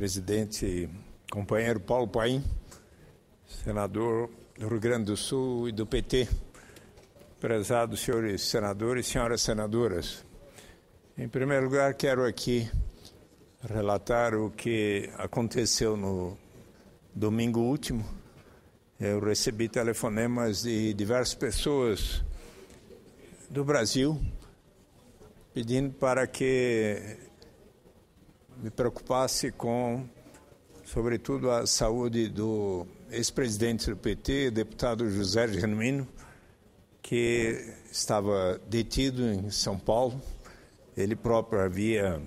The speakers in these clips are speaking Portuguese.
presidente, companheiro Paulo Paim, senador do Rio Grande do Sul e do PT, prezados senhores senadores e senhoras senadoras. Em primeiro lugar, quero aqui relatar o que aconteceu no domingo último. Eu recebi telefonemas de diversas pessoas do Brasil pedindo para que me preocupasse com, sobretudo, a saúde do ex-presidente do PT, deputado José Genuíno, que estava detido em São Paulo. Ele próprio havia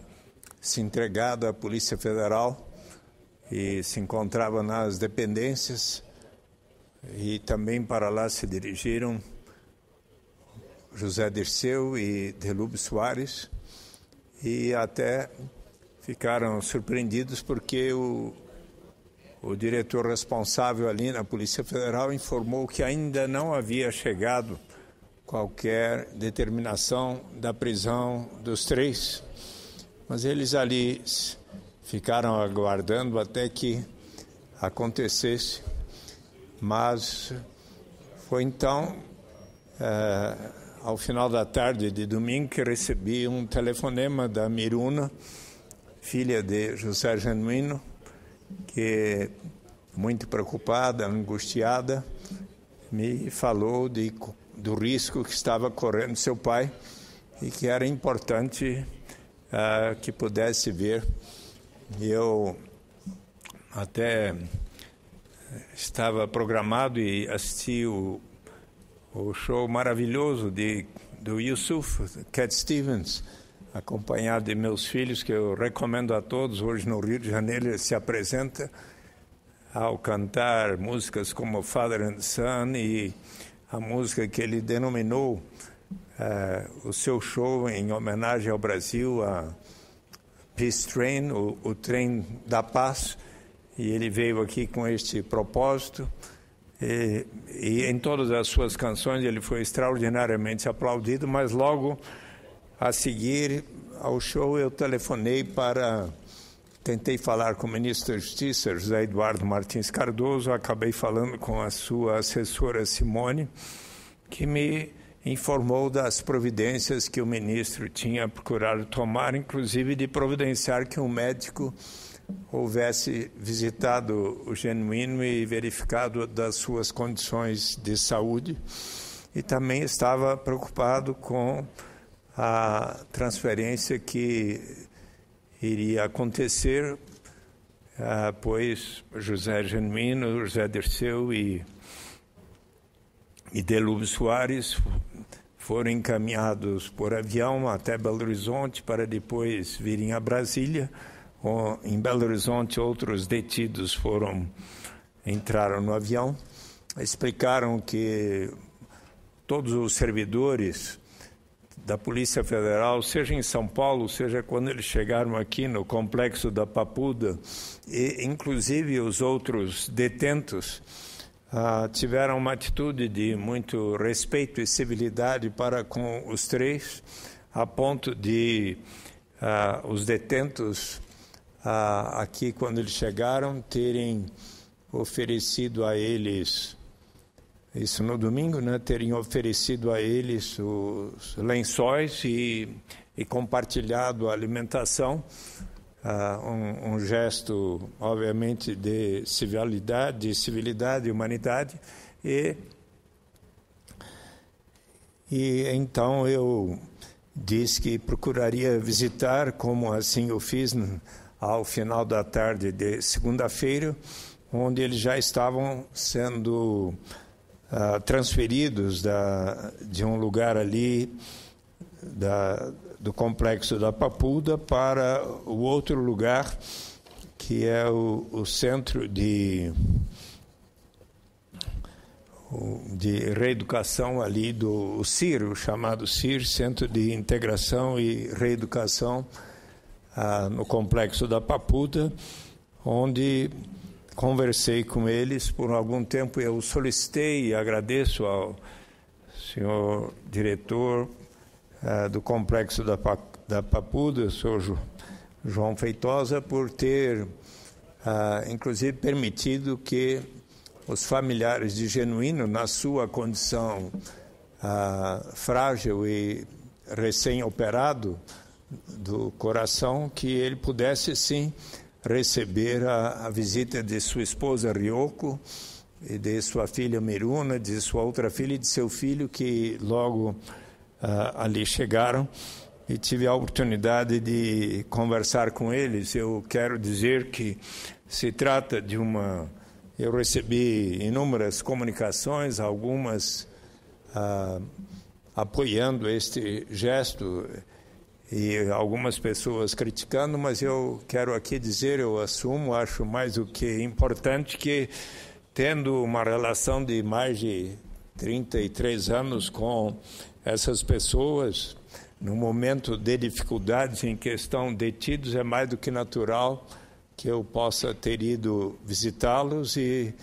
se entregado à Polícia Federal e se encontrava nas dependências, e também para lá se dirigiram José Dirceu e Delúbio Soares, e até ficaram surpreendidos porque o diretor responsável ali na Polícia Federal informou que ainda não havia chegado qualquer determinação da prisão dos três, mas eles ali ficaram aguardando até que acontecesse. Mas foi então, ao final da tarde de domingo, que recebi um telefonema da Miruna, filha de José Genuíno, que, muito preocupada, angustiada, me falou do risco que estava correndo seu pai e que era importante que pudesse ver. Eu até estava programado e assisti o show maravilhoso do Yusuf, Cat Stevens, acompanhado de meus filhos, que eu recomendo a todos. Hoje no Rio de Janeiro ele se apresenta ao cantar músicas como Father and Son e a música que ele denominou o seu show em homenagem ao Brasil, a Peace Train, o trem da paz, e ele veio aqui com este propósito. E em todas as suas canções ele foi extraordinariamente aplaudido, mas logo a seguir ao show eu tentei falar com o ministro da Justiça, José Eduardo Martins Cardoso. Acabei falando com a sua assessora Simone, que me informou das providências que o ministro tinha procurado tomar, inclusive de providenciar que um médico houvesse visitado o Genuíno e verificado das suas condições de saúde, e também estava preocupado com a transferência que iria acontecer, pois José Genuíno, José Dirceu e Delúbio Soares foram encaminhados por avião até Belo Horizonte para depois virem a Brasília. Em Belo Horizonte, outros detidos entraram no avião, explicaram que todos os servidores da Polícia Federal, seja em São Paulo, seja quando eles chegaram aqui no complexo da Papuda, e inclusive os outros detentos, tiveram uma atitude de muito respeito e civilidade para com os três, a ponto de os detentos aqui, quando eles chegaram, terem oferecido a eles, isso no domingo, né, terem oferecido a eles os lençóis e compartilhado a alimentação, um gesto, obviamente, de civilidade e humanidade. E então eu disse que procuraria visitar, como assim eu fiz ao final da tarde de segunda-feira, onde eles já estavam sendo transferidos de um lugar ali do complexo da Papuda para o outro lugar, que é o centro de reeducação ali do CIR, o chamado CIR, Centro de Integração e Reeducação, no complexo da Papuda, onde conversei com eles por algum tempo. Eu solicitei e agradeço ao senhor diretor do complexo da Papuda, o senhor João Feitosa, por ter inclusive permitido que os familiares de Genuíno, na sua condição frágil e recém-operado do coração, que ele pudesse sim receber a visita de sua esposa Ryoko e de sua filha Miruna, de sua outra filha e de seu filho, que logo ali chegaram, e tive a oportunidade de conversar com eles. Eu quero dizer que se trata de eu recebi inúmeras comunicações, algumas apoiando este gesto e algumas pessoas criticando, mas eu quero aqui dizer, eu assumo, acho mais do que importante que, tendo uma relação de mais de 33 anos com essas pessoas, no momento de dificuldades em que estão detidos, é mais do que natural que eu possa ter ido visitá-los e,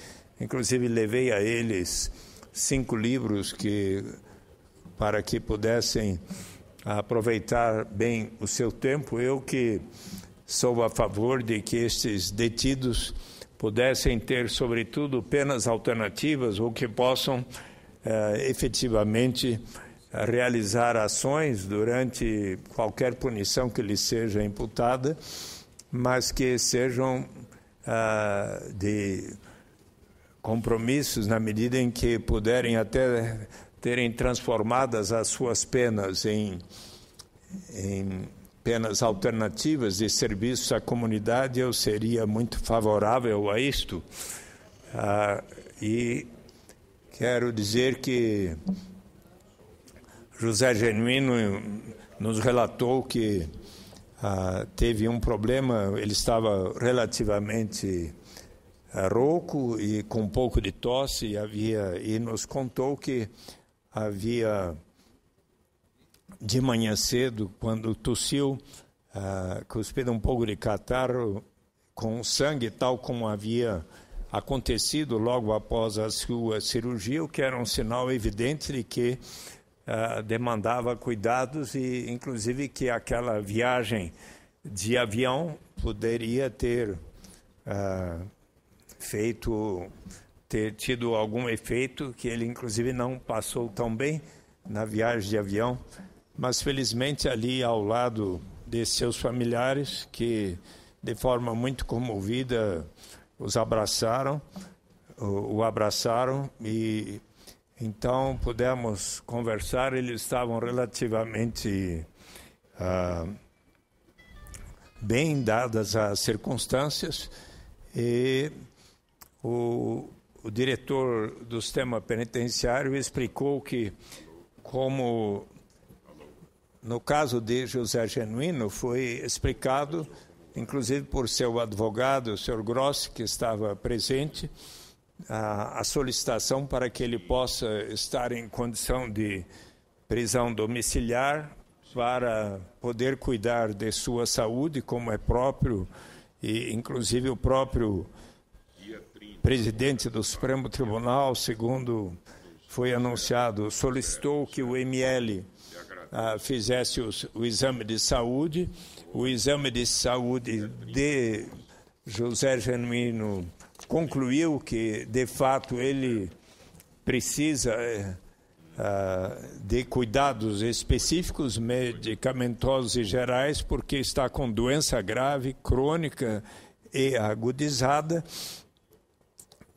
inclusive, levei a eles 5 livros para que pudessem aproveitar bem o seu tempo. Eu que sou a favor de que estes detidos pudessem ter, sobretudo, penas alternativas ou que possam efetivamente realizar ações durante qualquer punição que lhes seja imputada, mas que sejam de compromissos na medida em que puderem até terem transformadas as suas penas em penas alternativas de serviço à comunidade. Eu seria muito favorável a isto. E quero dizer que José Genuíno nos relatou que teve um problema, ele estava relativamente rouco e com um pouco de tosse, e nos contou que havia, de manhã cedo, quando tossiu, cuspido um pouco de catarro com sangue, tal como havia acontecido logo após a sua cirurgia, o que era um sinal evidente de que demandava cuidados e, inclusive, que aquela viagem de avião poderia ter tido algum efeito, que ele, inclusive, não passou tão bem na viagem de avião, mas, felizmente, ali ao lado de seus familiares, que, de forma muito comovida, o abraçaram e então pudemos conversar. Eles estavam relativamente bem dadas as circunstâncias, e o diretor do sistema penitenciário explicou que, como no caso de José Genuíno, foi explicado, inclusive por seu advogado, o Sr. Grossi, que estava presente, a solicitação para que ele possa estar em condição de prisão domiciliar para poder cuidar de sua saúde, como é próprio, e inclusive o próprio presidente do Supremo Tribunal, segundo foi anunciado, solicitou que o ML fizesse o exame de saúde. O exame de saúde de José Genuíno concluiu que, de fato, ele precisa de cuidados específicos, medicamentosos e gerais, porque está com doença grave, crônica e agudizada,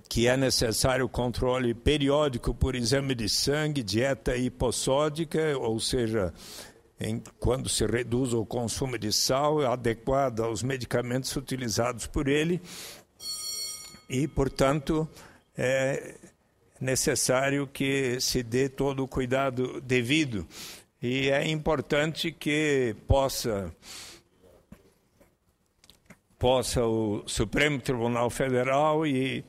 que é necessário controle periódico por exame de sangue, dieta hipossódica, ou seja, quando se reduz o consumo de sal, adequada aos medicamentos utilizados por ele, e, portanto, é necessário que se dê todo o cuidado devido. E é importante que possa o Supremo Tribunal Federal e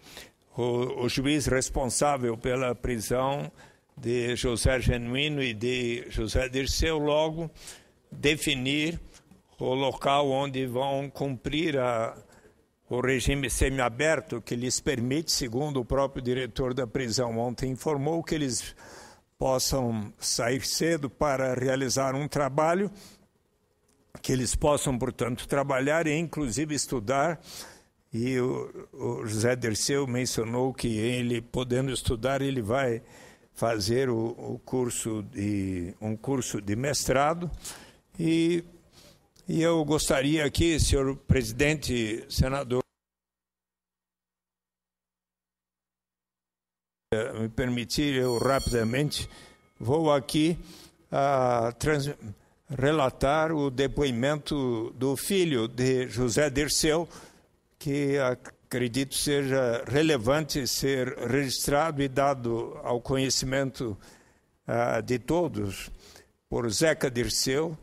o juiz responsável pela prisão de José Genuíno e de José Dirceu logo definir o local onde vão cumprir o regime semiaberto, que lhes permite, segundo o próprio diretor da prisão ontem informou, que eles possam sair cedo para realizar um trabalho, que eles possam, portanto, trabalhar e, inclusive, estudar E o José Dirceu mencionou que ele, podendo estudar, ele vai fazer um curso de mestrado. E eu gostaria aqui, senhor presidente, senador, me permitir, eu rapidamente vou aqui relatar o depoimento do filho de José Dirceu, que acredito seja relevante ser registrado e dado ao conhecimento de todos, por Zeca Dirceu,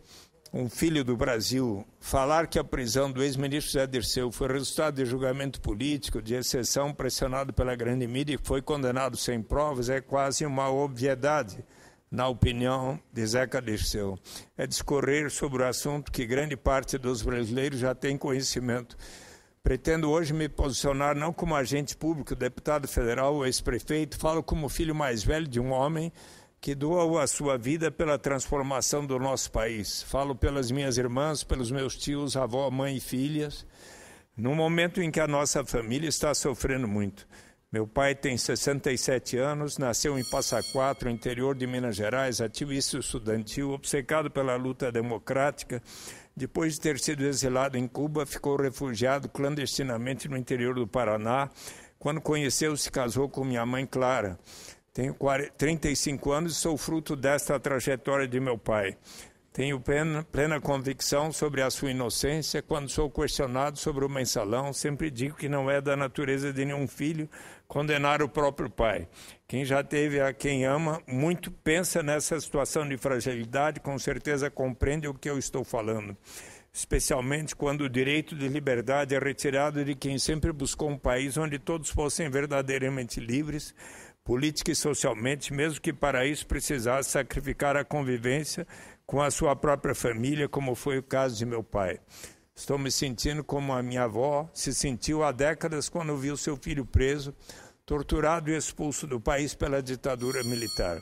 um filho do Brasil. Falar que a prisão do ex-ministro José Dirceu foi resultado de julgamento político, de exceção, pressionado pela grande mídia e foi condenado sem provas, é quase uma obviedade, na opinião de Zeca Dirceu. É discorrer sobre o assunto que grande parte dos brasileiros já tem conhecimento. Pretendo hoje me posicionar não como agente público, deputado federal ou ex-prefeito, falo como filho mais velho de um homem que doou a sua vida pela transformação do nosso país. Falo pelas minhas irmãs, pelos meus tios, avó, mãe e filhas, num momento em que a nossa família está sofrendo muito. Meu pai tem 67 anos, nasceu em Passa Quatro, interior de Minas Gerais, ativista estudantil, obcecado pela luta democrática. Depois de ter sido exilado em Cuba, ficou refugiado clandestinamente no interior do Paraná. Quando conheceu, se casou com minha mãe Clara. Tenho 35 anos e sou fruto desta trajetória de meu pai. Tenho plena convicção sobre a sua inocência. Quando sou questionado sobre o mensalão, sempre digo que não é da natureza de nenhum filho condenar o próprio pai. Quem já teve a quem ama muito pensa nessa situação de fragilidade, com certeza compreende o que eu estou falando. Especialmente quando o direito de liberdade é retirado de quem sempre buscou um país onde todos fossem verdadeiramente livres, política e socialmente, mesmo que para isso precisasse sacrificar a convivência com a sua própria família, como foi o caso de meu pai. Estou me sentindo como a minha avó se sentiu há décadas quando viu seu filho preso, torturado e expulso do país pela ditadura militar.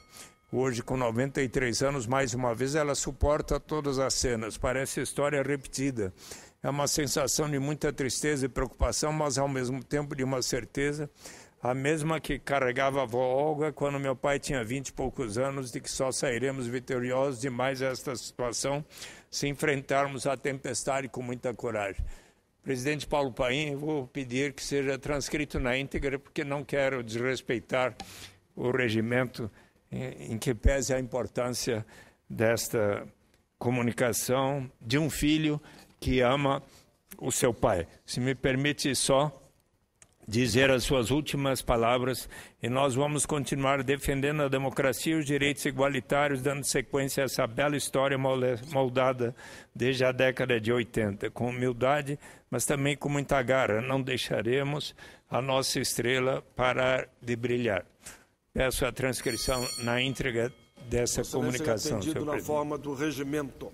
Hoje, com 93 anos, mais uma vez, ela suporta todas as cenas. Parece história repetida. É uma sensação de muita tristeza e preocupação, mas ao mesmo tempo de uma certeza, a mesma que carregava a avó Olga quando meu pai tinha 20 e poucos anos, de que só sairemos vitoriosos de mais esta situação se enfrentarmos a tempestade com muita coragem. Presidente Paulo Paim, vou pedir que seja transcrito na íntegra, porque não quero desrespeitar o regimento em que pese a importância desta comunicação de um filho que ama o seu pai. Se me permite só dizer as suas últimas palavras, e nós vamos continuar defendendo a democracia e os direitos igualitários, dando sequência a essa bela história moldada desde a década de 80, com humildade, mas também com muita garra. Não deixaremos a nossa estrela parar de brilhar. Peço a transcrição na íntegra dessa comunicação, senhor presidente. Na forma do regimento.